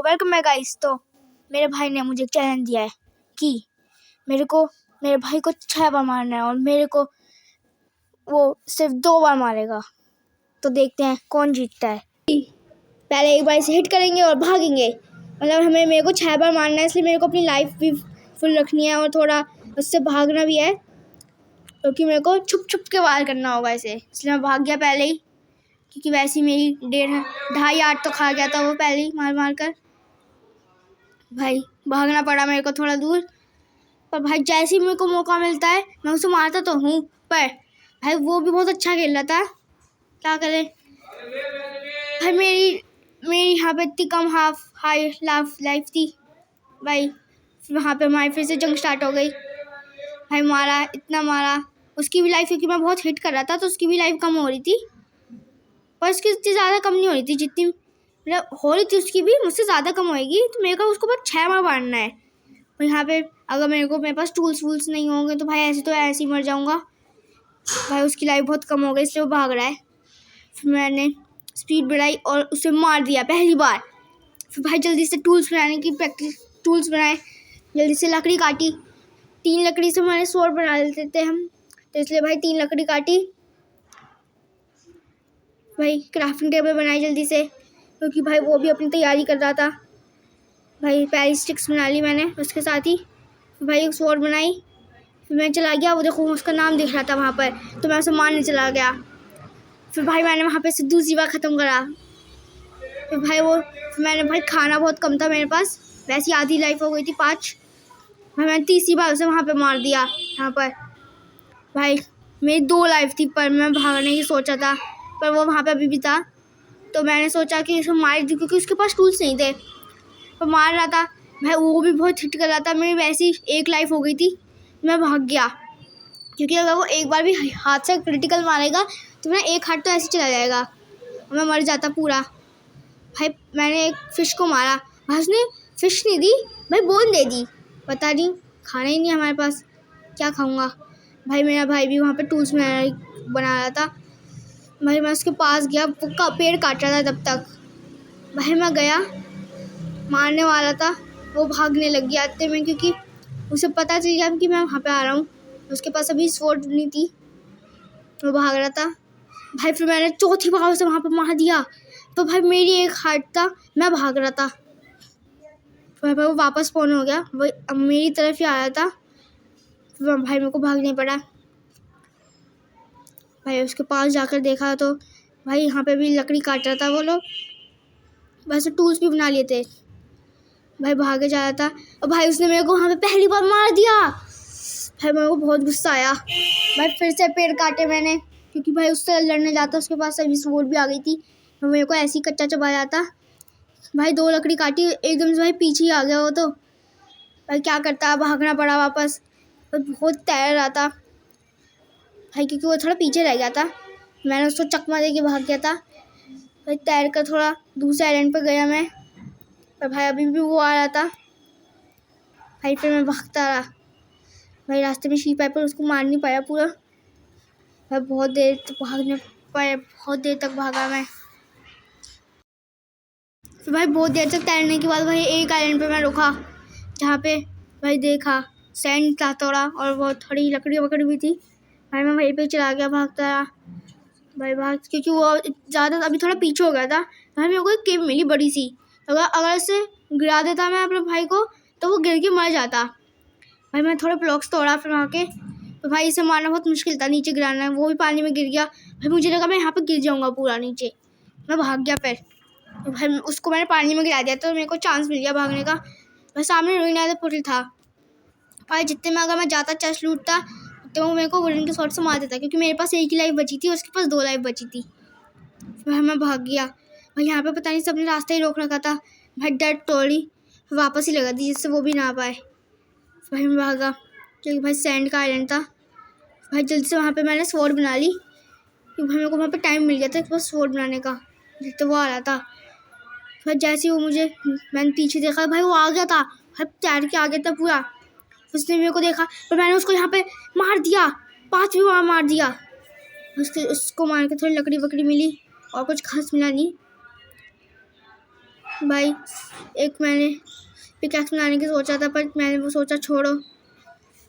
Welcome है guys. तो मेरे भाई ने मुझे चैलेंज दिया है कि मेरे भाई को 6 बार मारना है और मेरे को वो सिर्फ 2 बार मारेगा। तो देखते हैं कौन जीतता है। पहले एक बार से हिट करेंगे और भागेंगे, मतलब मेरे को 6 बार मारना है, इसलिए मेरे को अपनी लाइफ भी फुल रखनी है और थोड़ा उससे भागना भी है, क्योंकि मेरे को छुप छुप के वार करना होगा इसे। इसलिए मैं भाग गया पहले ही, क्योंकि वैसे ही मेरी 2.5-8 तो खा गया था वो पहले ही मार कर। भाई भागना पड़ा मेरे को थोड़ा दूर, पर भाई जैसे ही मेरे को मौका मिलता है मैं उसे मारता तो हूँ, पर भाई वो भी बहुत अच्छा खेल रहा था। क्या करे भाई, मेरी यहाँ पे इतनी कम हाई लाइफ थी भाई। वहाँ पे हमारी फिर से जंग स्टार्ट हो गई। भाई मारा, इतना मारा उसकी भी लाइफ, क्योंकि मैं बहुत हिट कर रहा था तो उसकी भी लाइफ कम हो रही थी, पर उसकी इतनी ज़्यादा कम नहीं हो रही थी जितनी मतलब हो रही थी। उसकी भी मुझसे ज़्यादा कम होएगी, तो मेरे को उसको बस 6 बार मारना है। और यहाँ पे अगर मेरे पास टूल्स वूल्स नहीं होंगे तो भाई ऐसे ही मर जाऊँगा। भाई उसकी लाइफ बहुत कम हो गई, इसलिए वो भाग रहा है। फिर मैंने स्पीड बढ़ाई और उसे मार दिया पहली बार। फिर भाई जल्दी से टूल्स बनाने की टूल्स बनाए, जल्दी से लकड़ी काटी। 3 लकड़ी से हमारे स्वॉर्ड बना लेते थे हम, तो इसलिए भाई 3 लकड़ी काटी। भाई क्राफ्टिंग टेबल बनाई जल्दी से, क्योंकि भाई वो भी अपनी तैयारी कर रहा था। भाई पैरी स्टिक्स बना ली मैंने उसके साथ ही। भाई एक स्वॉर्ड बनाई, फिर मैं चला गया। वो देखो उसका नाम दिख रहा था वहाँ पर, तो मैं उसे मारने चला गया। फिर भाई मैंने वहाँ पे से दूसरी बार ख़त्म करा। फिर मैंने खाना बहुत कम था मेरे पास, वैसी आधी लाइफ हो गई थी 5। मैंने तीसरी बार उसे वहाँ पे मार दिया। यहाँ पर भाई मेरी 2 लाइफ थी, पर मैं भागने की सोचा था, पर वो वहाँ पे अभी भी था। तो मैंने सोचा कि उसे मार दी, क्योंकि उसके पास टूल्स नहीं थे। पर मार रहा था भाई, वो भी बहुत हिट कर रहा था। मेरी वैसी 1 लाइफ हो गई थी, मैं भाग गया, क्योंकि अगर वो एक बार भी हाथ से क्रिटिकल मारेगा तो मेरा 1 हाथ तो ऐसे चला जाएगा और मैं मर जाता पूरा। भाई मैंने एक फ़िश को मारा, भाई उसने फ़िश नहीं दी भाई, बोन दे दी। पता नहीं, खाना ही नहीं हमारे पास, क्या खाऊंगा। भाई मेरा भाई भी वहाँ पे टूल्स बना रहा था। भाई मैं उसके पास गया, वो पेड़ काट रहा था तब तक। भाई मैं गया, मारने वाला था, वो भागने लग गया इतने में, क्योंकि उसे पता चल गया कि मैं वहाँ पे आ रहा हूँ। उसके पास अभी स्वॉर्ड नहीं थी, वो भाग रहा था। भाई फिर मैंने चौथी बार उसे वहाँ पे मार दिया, तो भाई मेरी 1 हार्ट था, मैं भाग रहा था। भाई वो वापस स्पॉन हो गया, वो अब मेरी तरफ ही आया था। फिर भाई मेरे को भागना पड़ा। भाई उसके पास जाकर देखा तो भाई यहाँ पे भी लकड़ी काट रहा था वो लोग, वैसे टूल्स भी बना लिए थे। भाई भागे जा रहा था और भाई उसने मेरे को वहाँ पे पहली बार मार दिया। भाई मेरे को बहुत गुस्सा आया। भाई फिर से पेड़ काटे मैंने, क्योंकि भाई उससे लड़ने जाता, उसके पास अभी स्वॉर्ड भी आ गई थी, तो मेरे को ऐसे ही कच्चा चबा जाता। भाई 2 लकड़ी काटी, एकदम से भाई पीछे ही आ गया वो। तो भाई क्या करता, भागना पड़ा वापस। बहुत तैर रहा था भाई, क्योंकि वो थोड़ा पीछे रह गया था। मैंने उसको चकमा दे के भाग गया था। भाई तैर कर थोड़ा दूसरे आइलैंड पर गया मैं, पर भाई अभी भी वो आ रहा था। भाई फिर मैं भागता रहा। भाई रास्ते में शीप पर उसको मार नहीं पाया पूरा। भाई बहुत देर तक भागने पाया, बहुत देर तक भागा मैं। फिर भाई बहुत देर तक तैरने के बाद भाई एक आइलैंड पे मैं रुका, जहाँ पे भाई देखा सैंड था थोड़ा, और वो थोड़ी लकड़ी वकड़ी भी थी। भाई मैं वहीं पे चला गया, भागता रहा। भाई क्योंकि वो ज़्यादा अभी थोड़ा पीछे हो गया था। भाई मेरे को एक केव मिली बड़ी सी, अगर इसे गिरा देता मैं अपने भाई को तो वो गिर के मर जाता। भाई मैं थोड़े ब्लॉक्स तोड़ा फिर वहाँ के, तो भाई इसे मारना बहुत मुश्किल था, नीचे गिराना है। वो भी पानी में गिर गया। भाई मुझे लगा मैं यहाँ पे गिर जाऊँगा पूरा नीचे, मैं भाग गया फिर। तो भाई उसको मैंने पानी में गिरा दिया, तो मेरे को चांस मिल गया भागने का। भाई सामने रुइन आया पोर्टल था। भाई जितने में अगर मैं जाता चेस्ट लूटता तो वो मेरे को वुडन के शॉट से मार देता, क्योंकि मेरे पास 1 ही लाइफ बची थी, उसके पास 2 लाइफ बची थी। भाई मैं भाग गया। भाई यहाँ पे पता नहीं सबने रास्ता ही रोक रखा था। भाई डर तोड़ी वापस ही लगा दी, जिससे वो भी ना आ पाए। भाई मैं भागा, क्योंकि भाई सैंड का आइलैंड था। भाई जल्दी से वहाँ पे मैंने स्वॉर्ड बना ली, क्योंकि भाई मेरे को वहाँ पे टाइम मिल गया था बस स्वॉर्ड बनाने का, तो वो आ रहा था। भाई जैसे ही मैंने पीछे देखा, भाई वो आ गया था। भाई तैर के आ गया था पूरा। उसने मेरे को देखा, पर मैंने उसको यहाँ पे मार दिया, 5वीं बार मार दिया। उसको मार के थोड़ी लकड़ी वकड़ी मिली, और कुछ खास मिला नहीं। भाई एक मैंने पिकैक्स बनाने की सोचा था, पर मैंने वो सोचा छोड़ो।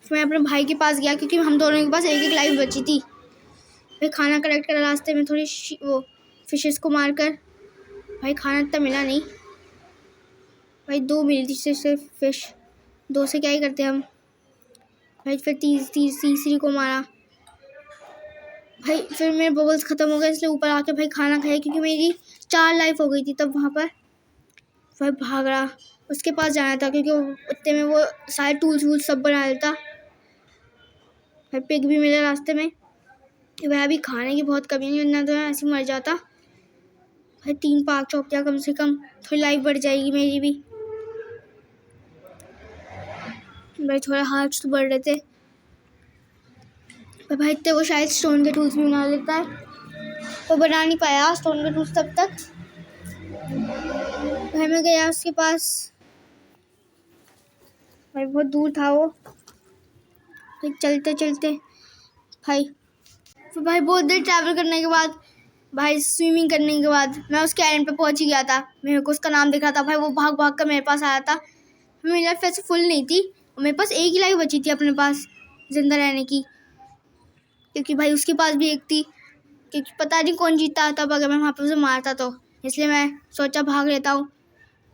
मैं अपने भाई के पास गया क्योंकि हम दोनों के पास एक एक लाइफ बची थी। भाई खाना कलेक्ट करा रास्ते में, थोड़ी वो फिशेस को मारकर। भाई खाना इतना मिला नहीं भाई, 2 मिली थी सिर्फ फिश, 2 से क्या ही करते हम। भाई फिर तीसरी को मारा। भाई फिर मेरे बबल्स ख़त्म हो गए, इसलिए ऊपर आके भाई खाना खाया क्योंकि मेरी 4 लाइफ हो गई थी तब वहाँ पर। भाई भाग रहा, उसके पास जाना था क्योंकि उतने में वो सारे टूल्स वूल्स सब बना लेता। भाई पिग भी मिला रास्ते में। वह अभी खाने की बहुत कमी नहीं, वरना तो मैं ऐसे मर जाता। भाई 3 पाक चौक दिया कम से कम, थोड़ी लाइफ बढ़ जाएगी मेरी भी। भाई थोड़ा हार्ट्स तो बढ़ रहे थे। भाई इतने वो शायद स्टोन के टूल्स भी बना लेता है, तो बना नहीं पाया स्टोन के टूल्स तब तक। भाई मैं गया उसके पास, भाई बहुत दूर था वो। भाई चलते चलते भाई फिर भाई बहुत देर ट्रैवल करने के बाद, भाई स्विमिंग करने के बाद मैं उसके आइलैंड पे पहुंच ही गया था। मेरे को उसका नाम दिख रहा था। भाई वो भाग भाग कर मेरे पास आया था। मेरी लाइफ वैसे फुल नहीं थी और मेरे पास एक ही लाइफ बची थी अपने पास जिंदा रहने की, क्योंकि भाई उसके पास भी एक थी। क्योंकि पता नहीं कौन जीता तब, अगर मैं वहाँ पर उसे मारता तो, इसलिए मैं सोचा भाग लेता हूँ।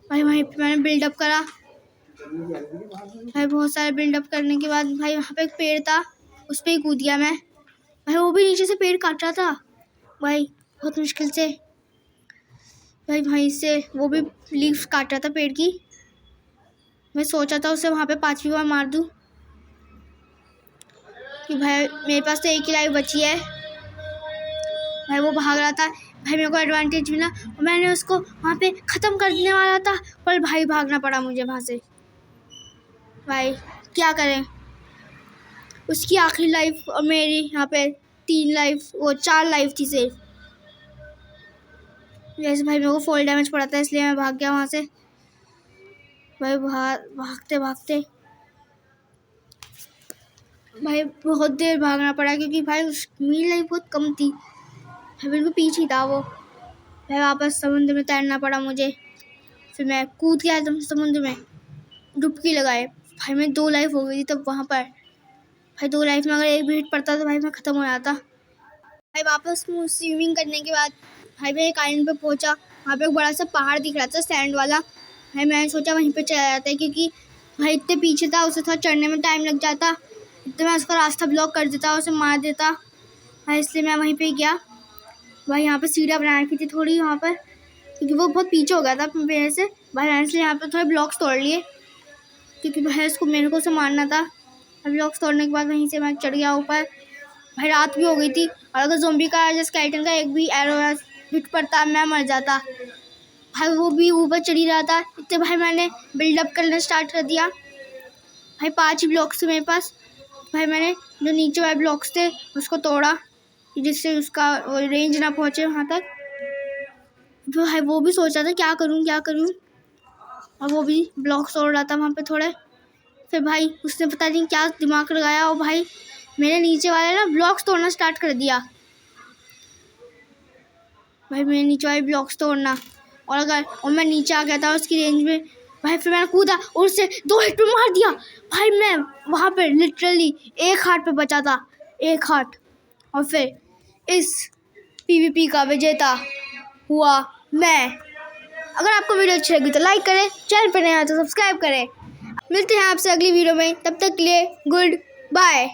भाई वहीं पर मैंने बिल्डअप करा। भाई बहुत सारे बिल्डअप करने के बाद भाई वहाँ पे एक पेड़ था, उस पर ही कूद गया मैं। भाई वो भी नीचे से पेड़ काट रहा था भाई बहुत मुश्किल से। भाई वहीं से वो भी लीव्स काट रहा था पेड़ की। मैं सोचा था उसे वहाँ पे 5वीं बार मार दूँ कि भाई मेरे पास तो एक ही लाइफ बची है। भाई वो भाग रहा था, भाई मेरे को एडवांटेज मिला और मैंने उसको वहाँ पे ख़त्म कर देने वाला था, पर भाई भागना पड़ा मुझे वहाँ से। भाई क्या करें, उसकी आखिरी लाइफ और मेरी यहाँ पे 3 लाइफ, वो 4 लाइफ थी सिर्फ। जैसे भाई मेरे को फॉल डैमेज पड़ा था, इसलिए मैं भाग गया वहाँ से। भाई भागते भागते भाई बहुत देर भागना पड़ा क्योंकि भाई मेरी लाइफ बहुत कम थी। भाई बिल्कुल पीछे था वो। भाई वापस समुद्र में तैरना पड़ा मुझे। फिर मैं कूद गया एकदम समुद्र में, डुबकी लगाए। भाई मैं 2 लाइफ हो गई थी तब वहाँ पर। भाई 2 लाइफ में अगर एक भी हिट पड़ता तो भाई मैं ख़त्म हो जाता। भाई वापस स्विमिंग करने के बाद भाई मैं एक आइलैंड पे पहुंचा। वहाँ पे एक बड़ा सा पहाड़ दिख रहा था सैंड वाला। भाई मैंने सोचा वहीं पे चला जाता है, क्योंकि भाई इतने पीछे था, उसे थोड़ा चढ़ने में टाइम लग जाता, इतने मैं उसका रास्ता ब्लॉक कर देता, उसे मार देता। भाई इसलिए मैं वहीं पे गया। भाई यहाँ पे सीढ़ियाँ बना रखी थी थोड़ी वहाँ पर, क्योंकि वो बहुत पीछे हो गया था मेरे से। भाई इसलिए यहाँ पर थोड़े ब्लॉक्स तोड़ लिए, क्योंकि भाई मेरे को उसे मारना था। ब्लॉक्स तोड़ने के बाद वहीं से मैं चढ़ गया ऊपर। भाई रात भी हो गई थी, और अगर ज़ॉम्बी का या स्केलेटन का एक भी एरो हिट पड़ता मैं मर जाता। भाई वो भी ऊपर चढ़ी रहा था, इतने भाई मैंने बिल्डअप करना स्टार्ट कर दिया। भाई 5 ब्लॉक्स थे मेरे पास। भाई मैंने जो नीचे वाले ब्लॉक्स थे उसको तोड़ा, जिससे उसका रेंज ना पहुँचे वहाँ तक। तो भाई वो भी सोचा था क्या करूँ, और वो भी ब्लॉक्स तोड़ रहा था वहाँ पे थोड़े। फिर भाई उसने पता नहीं क्या दिमाग लगाया, और भाई मैंने नीचे वाले ना ब्लॉक्स तोड़ना स्टार्ट कर दिया। भाई मैंने नीचे वाले ब्लॉक्स तोड़ना, और मैं नीचे आ गया था उसकी रेंज में। भाई फिर मैंने कूदा और उससे 2 हिट पे मार दिया। भाई मैं वहाँ पे लिटरली 1 हार्ट पे बचा था, 1 हार्ट। और फिर इस PvP का विजेता हुआ मैं। अगर आपको वीडियो अच्छी लगी तो लाइक करें, चैनल पर नया है तो सब्सक्राइब करें। मिलते हैं आपसे अगली वीडियो में, तब तक के लिए गुड बाय।